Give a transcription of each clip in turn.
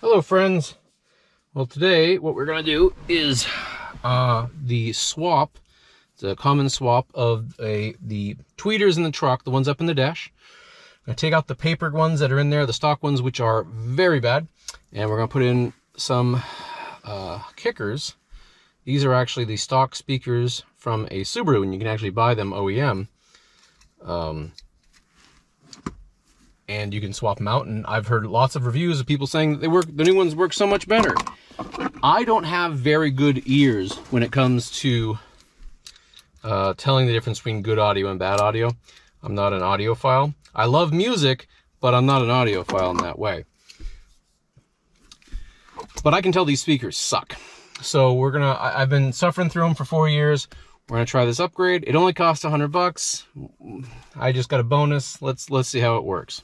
Hello friends. Well, today what we're going to do is the swap. It's a common swap of the tweeters in the truck, the ones up in the dash. I'm going to take out the papered ones that are in there, the stock ones, which are very bad, and we're going to put in some kickers. These are actually the stock speakers from a Subaru, and you can actually buy them OEM. And you can swap them out, and I've heard lots of reviews of people saying that the new ones work so much better. I don't have very good ears when it comes to telling the difference between good audio and bad audio. I'm not an audiophile. I love music, but I'm not an audiophile in that way. But I can tell these speakers suck. So I've been suffering through them for 4 years. We're gonna try this upgrade. It only costs $100. I just got a bonus. Let's see how it works.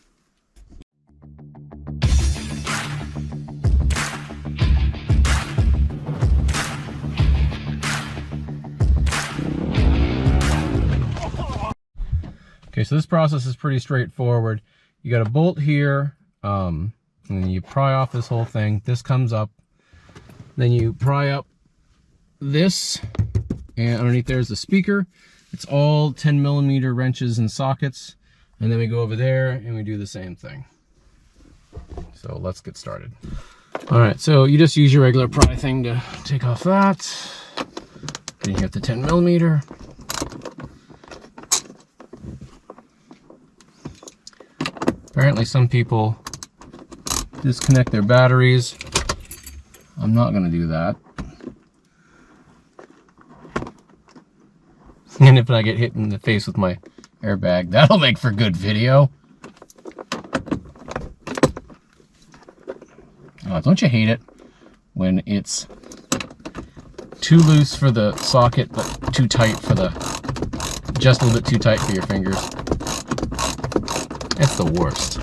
Okay, so this process is pretty straightforward. You got a bolt here, and then you pry off this whole thing. This comes up. Then you pry up this, and underneath there's the speaker. It's all 10mm wrenches and sockets. And then we go over there and we do the same thing. So let's get started. All right, so you just use your regular pry thing to take off that. Then you have the 10mm. Apparently some people disconnect their batteries. I'm not gonna do that. And if I get hit in the face with my airbag, that'll make for good video. Oh, don't you hate it when it's too loose for the socket, but too tight for just a little bit too tight for your fingers? It's the worst.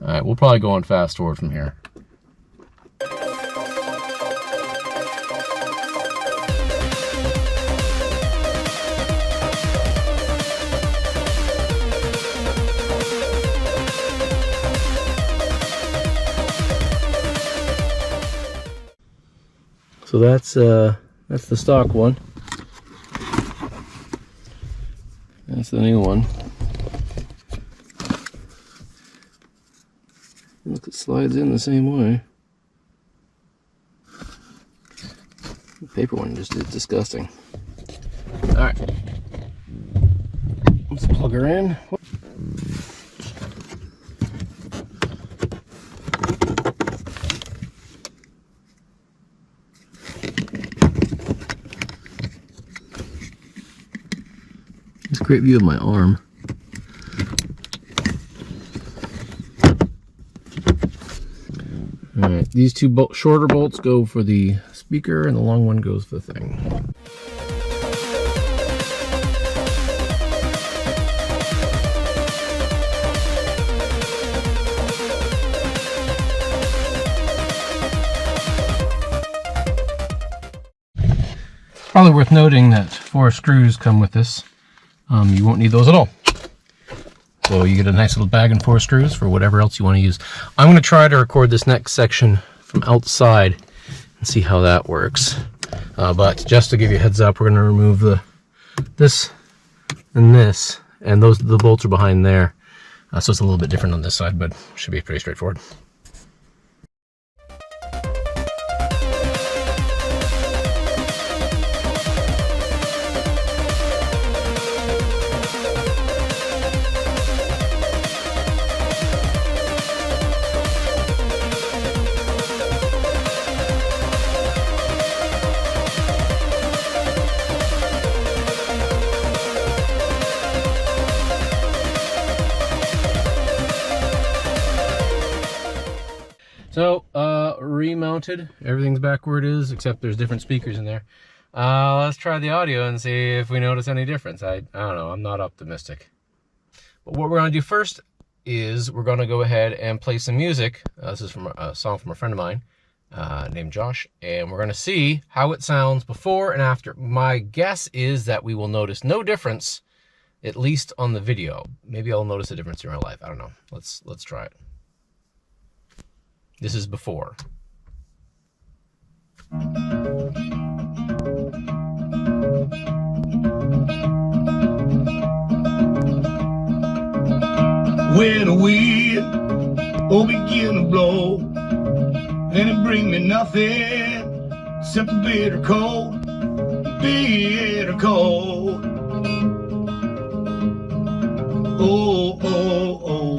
All right, we'll probably go on fast forward from here. So that's the stock one. That's the new one. Look, it slides in the same way. The paper one just is disgusting. Alright. Let's plug her in. It's a great view of my arm. Alright, these two shorter bolts go for the speaker and the long one goes for the thing. Probably worth noting that 4 screws come with this. You won't need those at all. So you get a nice little bag and 4 screws for whatever else you want to use. I'm going to try to record this next section from outside and see how that works. But just to give you a heads up, we're going to remove this and this, and the bolts are behind there. So it's a little bit different on this side, but should be pretty straightforward. So, remounted. Everything's back where it is, except there's different speakers in there. Let's try the audio and see if we notice any difference. I don't know, I'm not optimistic. But what we're gonna do first is we're gonna go ahead and play some music. This is from a song from a friend of mine named Josh, and we're gonna see how it sounds before and after. My guess is that we will notice no difference at least on the video. Maybe I'll notice a difference in real life. I don't know. Let's try it. This is before. When the wind begin to blow, and it bring me nothing except the bitter cold, bitter cold. Oh, oh, oh.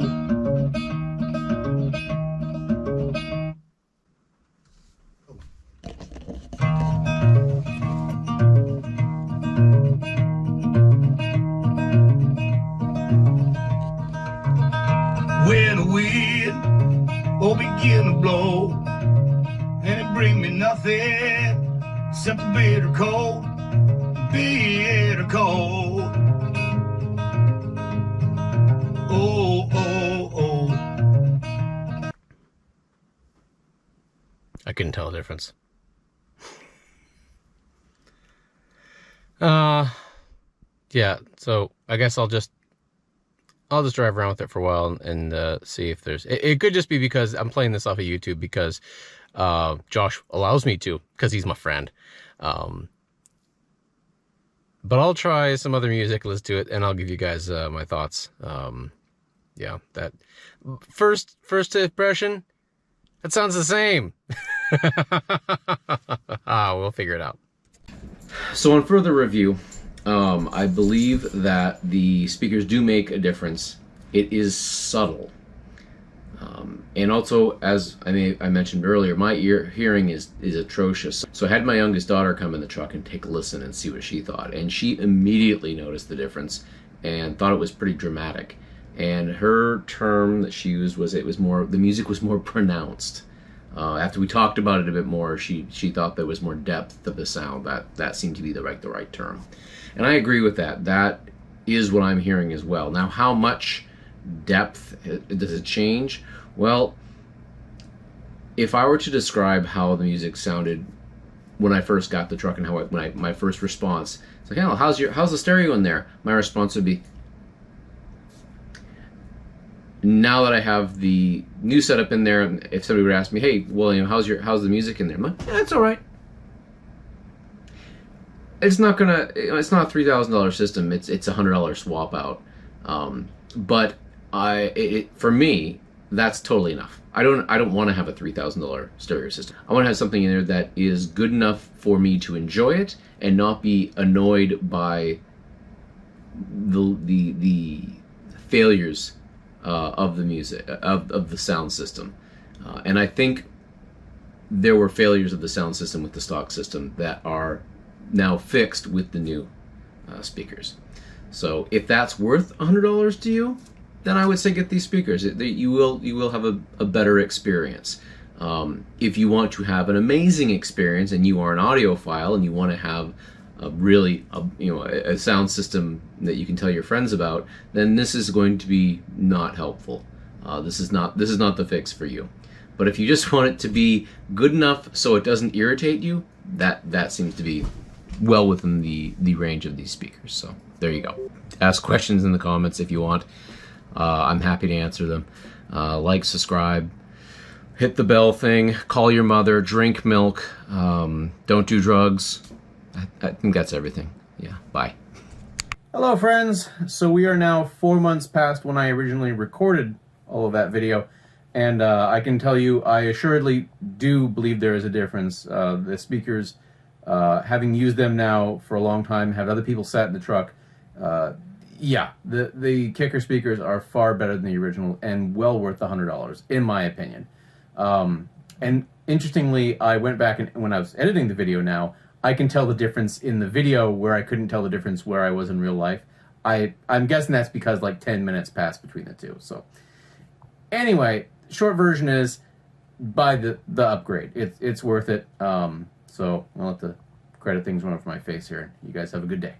When the wind begin to blow, and it bring me nothing except the bitter cold, bitter cold. Oh, oh, oh. I couldn't tell the difference. Yeah, so I guess I'll just drive around with it for a while and see if there's... It could just be because I'm playing this off of YouTube because Josh allows me to, because he's my friend. But I'll try some other music, listen to it, and I'll give you guys my thoughts. Yeah, that first impression, that sounds the same. We'll figure it out. So on further review, I believe that the speakers do make a difference. It is subtle. And also, as I mentioned earlier, my hearing is atrocious. So I had my youngest daughter come in the truck and take a listen and see what she thought. And she immediately noticed the difference and thought it was pretty dramatic. And her term that she used was the music was more pronounced. After we talked about it a bit more, she thought there was more depth of the sound. That seemed to be the right term. And I agree with that. That is what I'm hearing as well. Now, how much depth does it change? Well, if I were to describe how the music sounded when I first got the truck and how my first response, it's like, oh, how's the stereo in there? My response would be, now that I have the new setup in there, if somebody would ask me, hey, William, how's the music in there? I'm like, yeah, it's all right. It's not a $3,000 system. It's a $100 swap out. But for me, that's totally enough. I don't want to have a $3,000 stereo system. I want to have something in there that is good enough for me to enjoy it and not be annoyed by the failures of the music, of the sound system. And I think there were failures of the sound system with the stock system that are now fixed with the new speakers. So if that's worth $100 to you, then I would say get these speakers. You will have a better experience. If you want to have an amazing experience and you are an audiophile and you want to have a sound system that you can tell your friends about, then this is going to be not helpful. This is not the fix for you. But if you just want it to be good enough so it doesn't irritate you, that seems to be well within the range of these speakers. So there you go. Ask questions in the comments if you want. I'm happy to answer them. Like, subscribe, hit the bell thing, call your mother, drink milk, don't do drugs. I think that's everything. Yeah, bye. Hello friends. So we are now 4 months past when I originally recorded all of that video, and I can tell you I assuredly do believe there is a difference. The speakers, having used them now for a long time, have other people sat in the truck, yeah, the kicker speakers are far better than the original and well worth the $100 in my opinion. And interestingly, I went back and when I was editing the video now, I can tell the difference in the video where I couldn't tell the difference where I was in real life. I'm guessing that's because like 10 minutes passed between the two. So anyway, short version is buy the upgrade. It's worth it. So I'll let the credit things run off my face here. You guys have a good day.